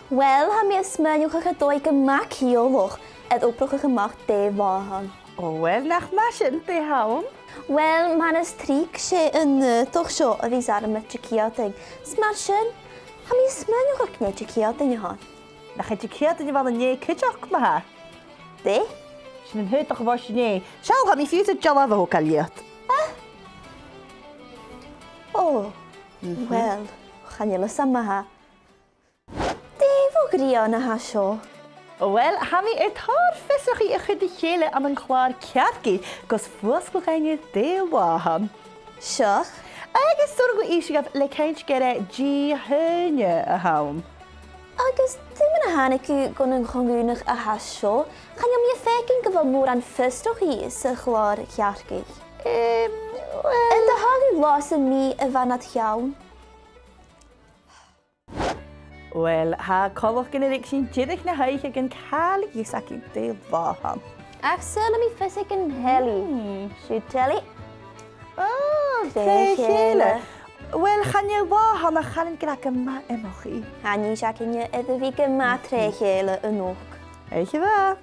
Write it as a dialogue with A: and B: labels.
A: Wel, ha mi ysmynwch eich doi gyma ciolwch, edd wbrwch eich ymach de fahan.
B: Wel, nach masyn, de hawn.
A: Wel, ma'n ystrig se yn toch sio y ddys ar y metriciadeg. Smarsyn, ha mi ysmynwch eich netriciadeg yna.
B: Nach eich ciad yn ymwneud yn nie cydioch ma ha.
A: De?
B: Sy'n yn hyd o'ch fos nie. Sial ha mi fiws y jalaf o galiad.
A: O, wel, chanel ys yma ha. De fo grio na ha sio.
B: Wel, ha mi tar ffeswch chi ychydig lleile am yn clar ciadgi, gos fwys gwch ein de wahan.
A: Sioch?
B: Agus sôn gwy eisiau gaf le caint gere G hynny y hawn.
A: Agus ddim yn hannig yw gwn yn chongwynach a hasio, chanel mi effegyn gyfo mwr an ffystwch chi sy'n chlor ciargi. Yn dy hag yw los yn mi y fanad iawn.
B: Wel, ha colwch gynnyddig sy'n jydych na haich ag yn cael i sac i de wahan.
A: Ac sy'n mi ffysig yn heli. Siwyd teli?
B: De lleile. Wel, chanel wahan a chalyn gyda gyma emoch chi.
A: Hanni siac yn iddo fi gyma tre chele yn o'ch.
B: Eich fa.